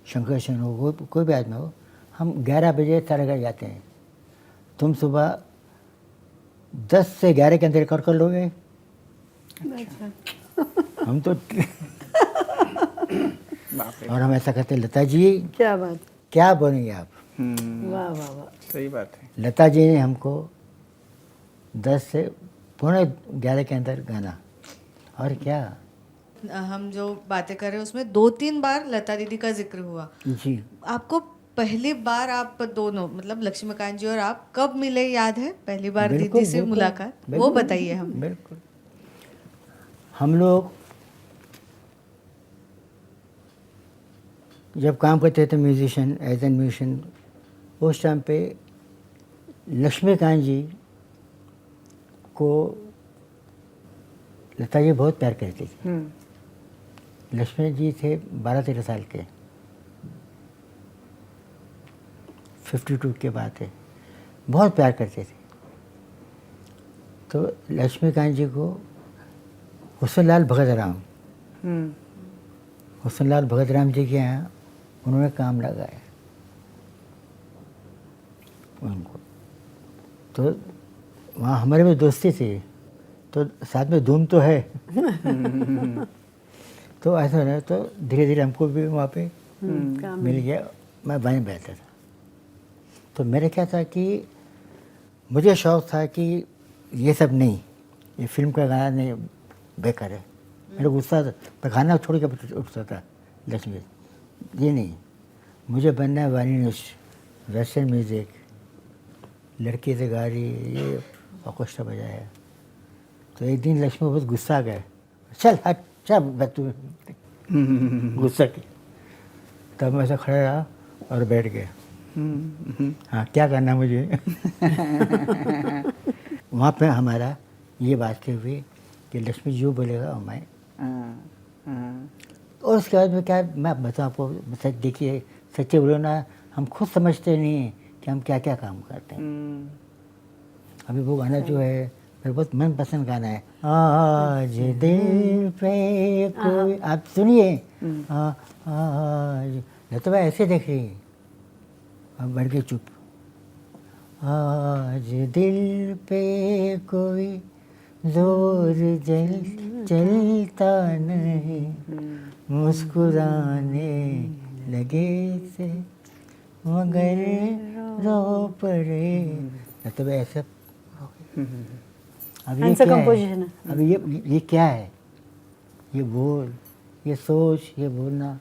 शंकर सेन हो, कोई भी आदमी हो, हम 11 बजे 11:30 जाते हैं। तुम सुबह 10 से 11 के अंदर रिकॉर्ड कर लोगे। हम तो बाप रे। और हम ऐसा कहते हैं, लता जी क्या बात, क्या बनेंगे आप। वाह वाह वाह। सही बात है। लता जी ने हमको 10 से 11:15 के अंदर गाना, और क्या हम जो बातें कर रहे हैं उसमें 2-3 बार लता दीदी का जिक्र हुआ। जी। आपको पहली बार आप दोनों मतलब लक्ष्मीकांत जी और आप कब मिले, याद है पहली बार बिल्कुल, दीदी से बिल्कुल, मुलाकात? वो बिल्कुल, बताइए हमें। बिल्कुल। हम लोग जब काम करते थे म्यूजिशियन, एज एन म्यूजिशियन, उस टाइम पे लक्ष्मीकांत जी को लता जी बहुत प्यार करती थी। लक्ष्मी जी थे 12-13 साल के, 52 के बाद है, बहुत प्यार करते थे। तो लक्ष्मीकांत जी को हुस्नलाल भगत राम जी के यहाँ उन्होंने काम लगाया उनको। तो वहाँ हमारे में दोस्ती थी, तो साथ में धूम तो है। तो ऐसा रहा, तो धीरे धीरे हमको भी वहाँ पे मिल गया। मैं वहीं बैठा था, तो मेरे क्या था कि मुझे शौक़ था कि ये सब नहीं, ये फिल्म का गाना नहीं, बेकार है। मेरा गुस्सा था, मैं गाना छोड़ के उठता था। लक्ष्मी, ये नहीं, मुझे बनना है वायलिनिस्ट, वेस्टर्न म्यूज़िक, लड़की से गा रही, ये ऑर्केस्ट्रा बजाया। तो एक दिन लक्ष्मी बहुत गुस्सा आ गया, चल हट, चल तू, गुस्सा की। तब मैं ऐसा खड़ा रहा और बैठ गया। हाँ, क्या करना मुझे। वहाँ पे हमारा ये बात हुई कि लक्ष्मी जो बोलेगा और मैं। और उसके बाद में क्या, मैं बताऊँ आपको, सच देखिए, सच्चे बोलो ना, हम खुद समझते नहीं हैं कि हम क्या क्या काम करते हैं। अभी वो गाना जो है मेरा बहुत मनपसंद गाना है, आज दिल पे कोई, आप सुनिए। आज तो मैं ऐसे देख रही, अब बढ़ गई चुप। आज दिल पे कोई जोर चलता नहीं, मुस्कुराने लगे से मगर रो पड़े। तो ऐसा अब ये आंसर क्या है? कंपोजिशन है। अब ये क्या है? ये बोल, ये सोच, ये बोलना,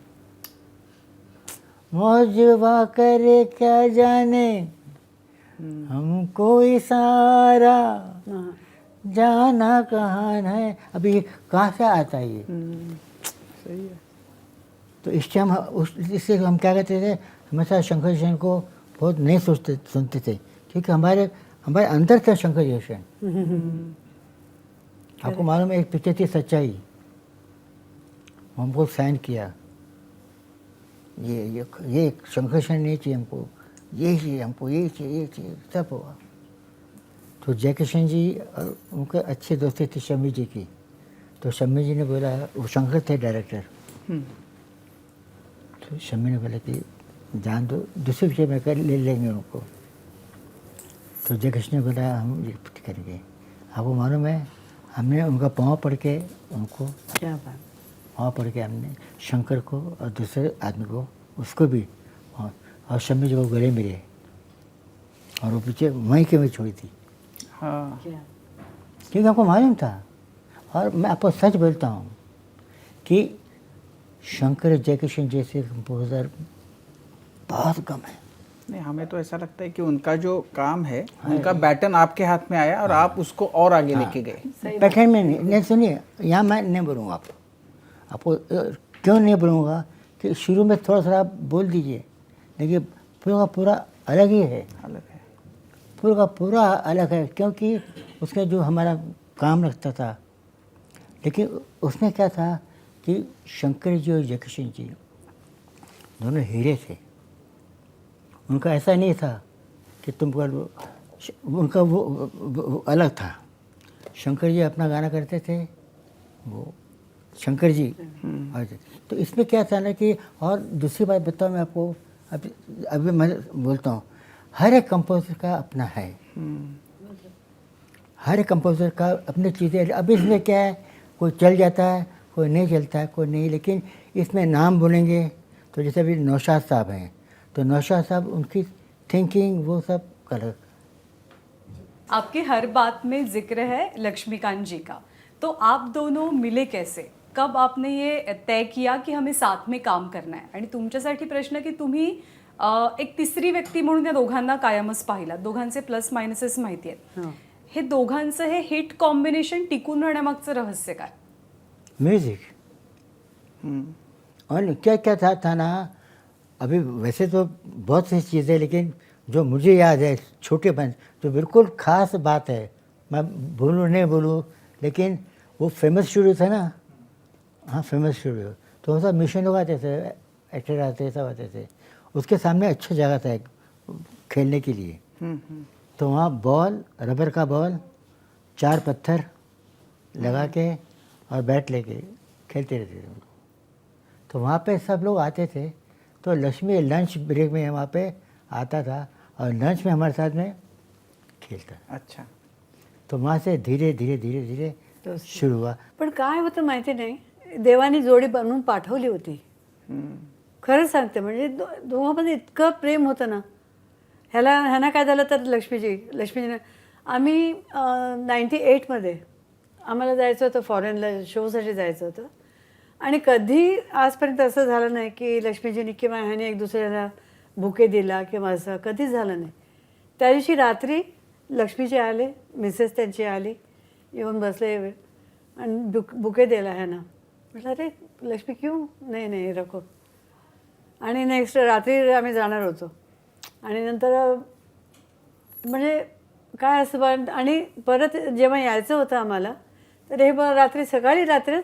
मौजवा करे क्या जाने, हमको इशारा जाना कहाँ है। अभी ये कहाँ से आता है ये? सही है। तो इस टाइम इससे हम क्या कहते थे, हमेशा शंकर जैन को बहुत नहीं सुनते थे, क्योंकि हमारे अंदर था शंकर जैन। आपको मालूम है, एक पिक्चर थी सच्चाई, हमको साइन किया, ये शंकर जैन नहीं चाहिए हमको, ये चाहिए हमको, ये चाहिए, सब हुआ। तो जयकिशन जी और उनके अच्छे दोस्ती थी शम्मी जी की। तो शम्मी जी ने बोला, वो शंकर थे डायरेक्टर, तो शम्मी ने बोला कि जान दो, दूसरे पिक्चर में कर ले लेंगे उनको। तो जयकिशन ने बोला हम ये करेंगे। आपको मालूम है, हमने उनका पाँव पढ़ के उनको, क्या बात, पाँव पढ़ के हमने शंकर को और दूसरे आदमी को, उसको भी, और शम्मी जी को गले मिले, और वो पीछे वहीं के में छोड़ी थी। हाँ, क्या क्योंकि आपको मालूम था। और मैं आपको सच बोलता हूँ कि शंकर जयकिशन जैसे कंपोजर बहुत कम है। नहीं, हमें तो ऐसा लगता है कि उनका जो काम है, उनका बैटन आपके हाथ में आया और आप उसको और आगे लेके गए। पैटर्न में नहीं सुनिए, यहाँ मैं नहीं बोलूँगा आपको क्यों नहीं बोलूँगा कि शुरू में थोड़ा थोड़ा बोल दीजिए, लेकिन पूरा का पूरा अलग ही है, अलग है। पूरा का पूरा अलग है, क्योंकि उसका जो हमारा काम रखता था। लेकिन उसमें क्या था कि शंकर जी और जयकिशन जी दोनों हीरे थे। उनका ऐसा नहीं था कि तुम कर, उनका वो अलग था। शंकर जी अपना गाना करते थे, वो शंकर जी। तो इसमें क्या था ना कि, और दूसरी बात बताऊँ मैं आपको, अभी मैं बोलता हूँ, हर एक कंपोजर का अपना है, हर एक कंपोजर का अपनी चीज़ें। अब इसमें क्या है, कोई चल जाता है, कोई नहीं चलता है, कोई नहीं। लेकिन इसमें नाम बोलेंगे तो जैसे अभी नौशाद साहब हैं, तो नौशाद साहब उनकी थिंकिंग वो सब अलग। आपके हर बात में जिक्र है लक्ष्मीकांत जी का, तो आप दोनों मिले कैसे? कब आपने ये तय किया की हमें साथ में काम करना आहे? आणि तुमच्यासाठी प्रश्न की तुम्ही एक तिसरी व्यक्ती म्हणून या दोघांना कायमच पाहिला, दोघांचे प्लस मायनसेस माहिती आहेत, हे दोघांचं हे हिट कॉम्बिनेशन टिकून राहण्यामागचं रहस्य काय? म्यूजिक। और क्या क्या था ना, अभी वैसे तो बहुत सी चीज़ें, लेकिन जो मुझे याद है छोटेपन, जो बिल्कुल ख़ास बात है, मैं बोलूँ नहीं बोलूँ, लेकिन वो फेमस स्टूडियो था ना, हाँ फेमस स्टूडियो, तो वो सब मिशन लोग आते थे, एक्टर आते सब आते थे, उसके सामने अच्छा जगह था एक खेलने के लिए। तो वहाँ बॉल, रबर का बॉल, 4 पत्थर लगा के और बैट लेके खेलते रहते थे। तो वहाँ पे सब लोग आते थे, तो लक्ष्मी लंच ब्रेक में वहाँ पे आता था और लंच में हमारे साथ में खेलता। अच्छा. तो वहाँ से धीरे धीरे धीरे धीरे शुरू हुआ। पण काय होतं माहिती नाही, देवानी जोडी बनवून पाठवली होती. खरं सांगते, म्हणजे दोघांमध्ये इतकं प्रेम होतं ना. ह्यांना काय झालं तर लक्ष्मीजीने आम्ही 98मध्ये आम्हाला जायचं होतं फॉरेनला, शोसाठी जायचं होतं. आणि कधी आजपर्यंत असं झालं नाही की लक्ष्मीजीने किंवा ह्याने एक दुसऱ्याला बुके दिला किंवा असं कधीच झालं नाही. त्या दिवशी रात्री लक्ष्मीजी आले, मिसेस त्यांची आली, येऊन बसले आणि बुके दिला ह्यानं. म्हटलं अरे लक्ष्मी क्यों, नाही नाही रखो. आणि नेक्स्ट रात्री आम्ही जाणार होतो आणि नंतर म्हणजे काय असं, आणि परत जेव्हा यायचं होतं आम्हाला, तर हे रात्री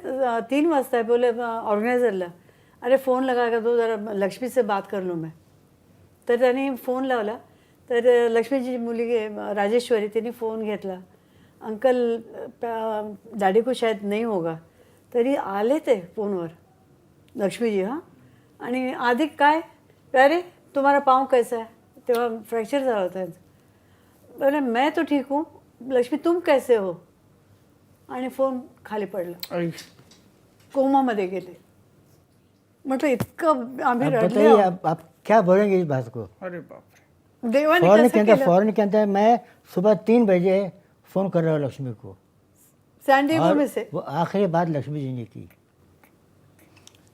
3 वाजता बोले ऑर्गेनायझरला, अरे फ़ोन लगा कर दो जरा, लक्ष्मी से बात कर लूँ मैं. तर त्यांनी फ़ोन लावला, तर लक्ष्मीची मुलगी राजेश्वरी तिने फ़ोन घेतला. अंकल डैडी को शायद नहीं होगा, तरी आले ते फ़ोनवर लक्ष्मीजी. हां, आणि आधी काय, अरे तुम्हारा पाँव कैसा है, तेव्हा फ्रॅक्चर झाला होता. बोले मैं तो ठीक हूँ, लक्ष्मी तुम कैसे हो. आणि फोन खाली पडला, कोमामध्ये गेले. म्हटलं इतकं आम्ही रडले. आप क्या बोलेंगे इस बात को? अरे बाप रे. देवाने फॉरेन के अंदर मैं सुबह 3 बजे फ़ोन कर रहा हूँ लक्ष्मी को, सैन डिएगो में से. वो आखिरी बात लक्ष्मी जी ने की.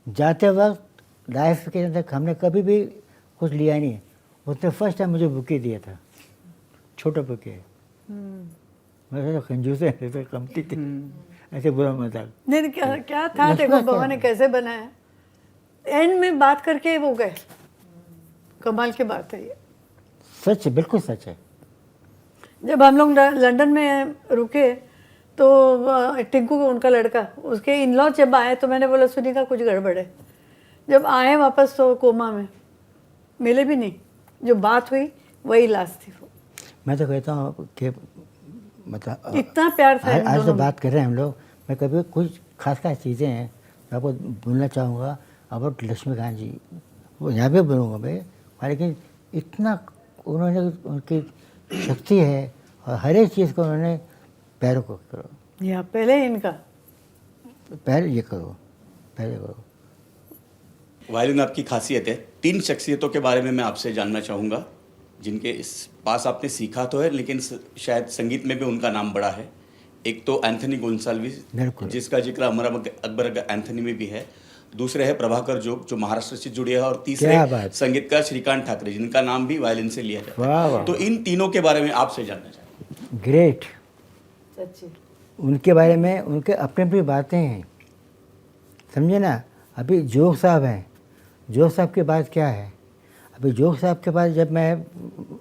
जाते वक्त लाइफ के अंदर हमने कभी भी कुछ लिया नहीं, उसने फर्स्ट टाइम मुझे बुके दिया था, छोटा बुके. मैं तो कंजूस है, तो कमती थी, ऐसे बुरा मजाक. नहीं क्या था, देखो भगवान ने कैसे बनाया. एंड में बात करके वो गए. कमाल की बात है ये. सच है, बिल्कुल सच है. जब हम लोग लंदन में रुके तो टिंकू को, उनका लड़का, उसके इन लॉ जब आए तो मैंने बोला सुनीता कुछ गड़बड़ है. जब आए वापस तो कोमा में, मिले भी नहीं. जो बात हुई वही लास्ट थी. मैं तो कहता हूँ कि मतलब इतना प्यार था. आज तो बात कर रहे हैं हम लोग, मैं कभी कुछ खास चीज़ें हैं मैं आपको बोलना चाहूँगा अबाउट लक्ष्मीकांत जी. वो यहाँ पे बोलूँगा मैं, लेकिन इतना उन्होंने, उनकी शक्ति है और हर एक चीज़ को उन्होंने पैरों को करो, या पहले इनका पैर ये करो, पहले करो. वायलिन आपकी खासियत है. 3 शख्सियतों के बारे में मैं आपसे जानना चाहूँगा जिनके इस पास आपने सीखा तो है, लेकिन शायद संगीत में भी उनका नाम बड़ा है. एक तो एंथनी गोंसाल्विस, जिसका जिक्र अमर अकबर एंथनी में भी है. दूसरे है प्रभाकर जोग, जो महाराष्ट्र से जुड़े हैं. और तीसरे संगीतकार श्रीकांत ठाकरे, जिनका नाम भी वायलिन से लिया जाता है. तो इन तीनों के बारे में आपसे जानना चाहूँगा. ग्रेट. सच्ची. उनके बारे में उनके अपने अपनी बातें हैं, समझे ना. अभी जोग साहब हैं, जोग साहब के बाद क्या है, अभी जोग साहब के पास जब मैं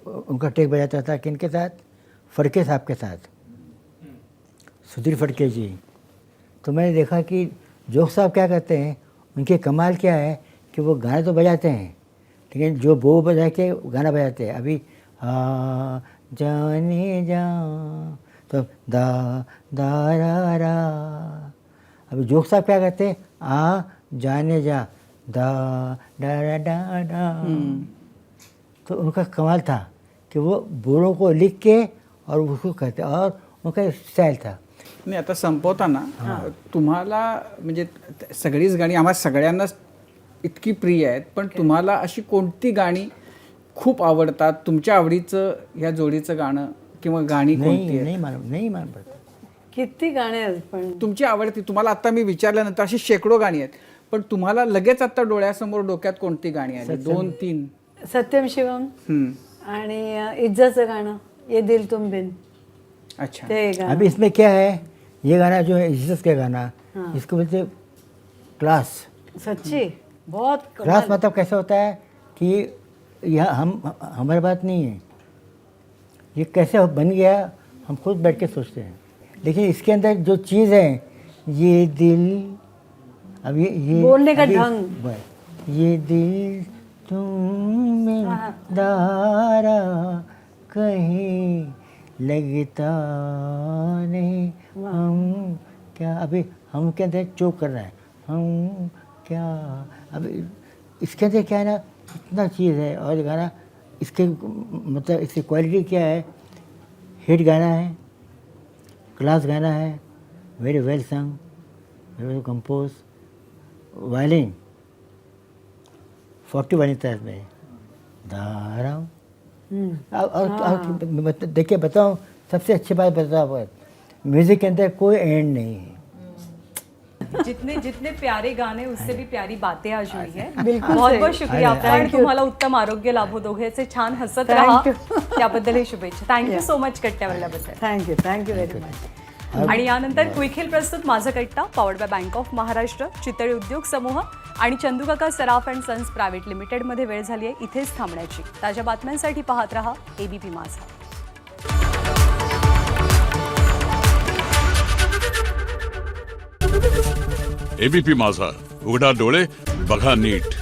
उनका टेक बजाता था, किन के साथ, फड़के साहब के साथ, सुधीर फड़के जी. तो मैंने देखा कि जोग साहब क्या करते हैं, उनके कमाल क्या है कि वो गाने तो बजाते हैं, लेकिन जो बो बजा के गाना बजाते हैं. अभी जाने जा, तो दा दा रा रा. अभी जोग साहब क्या करते हैं, जाने जा, दा डा डा डा डा. तो उनका कमाल था कि वो बोलों को लिख के और उसको कहते, और उनका स्टाइल था. नाही आता संपवताना तुम्हाला म्हणजे सगळीच गाणी आम्हाला सगळ्यांनाच इतकी प्रिय आहेत, पण तुम्हाला अशी कोणती गाणी खूप आवडतात, तुमच्या आवडीचं ह्या जोडीचं गाणं किंवा गाणी कोणती नहीं आहेत? नहीं मालूम पड़ता। किती गाणे आहेत पण तुमची आवडती, तुम्हाला आता मी विचारल्यानंतर अशी शेकडो गाणी आहेत, पण तुम्हाला लगेच आता डोळ्यासमोर डोक्यात कोणती गाणी आली? 2-3? सत्यम शिवम हम्म. आणि इज्जाचं गाणं ये दिल तुम बिन, अच्छा. ते गाणं. अभी इसमें क्या है, ये गाना जो है जीसस का गाना, इसको बोलते क्लास। सच्ची बहुत क्लास कमाल. मतलब कैसा होता है कि यह हमारी बात नहीं है, ये कैसे बन गया हम खुद बैठ के सोचते हैं, लेकिन इसके अंदर जो चीज़ है ये दिल, अब ये बोलने का अभी- ढंग. बस, ये दिल तुम में दारा कहीं लगता नहीं, हम क्या, अभी हम के अंदर चोक कर रहा है, हम क्या, अभी इसके अंदर क्या है ना, इतना चीज़ है। और ये गाना इसके मतलब इसकी क्वालिटी क्या है, हिट गाना है, क्लास गाना है, वेरी वेल संग, very well compose, violin 40 violin तरफ में धारा। और देखिए बताऊँ, सबसे अच्छी बात बताओ, म्यूज़िक के अंदर कोई एंड नहीं है। जितने जितने प्यारे गाणे उससे भी प्यारी बातें आज हुई है. बिलकुल बहुत सही. बहुत शुक्रिया आपका आणि तुम्हाला उत्तम आरोग्य लाभो, दोघेचे छान हसत राहा. त्याबद्दलही शुभेच्छा. थँक्यू सो मच कट्ट्यावरल्याबद्दल. Thank you very much. आणि यानंतर क्विक हिल प्रस्तुत Majha Katta powered by Bank of Maharashtra, Chitale उद्योग समूह आणि Chandukaka Saraf and sons private लिमिटेडमध्ये वेळ झाली आहे इथेच थांबण्याची. ताज्या बातम्यांसाठी पाहत रहा एबीपी माझा. एबीपी माझा, उघडा डोळे बघा नीट.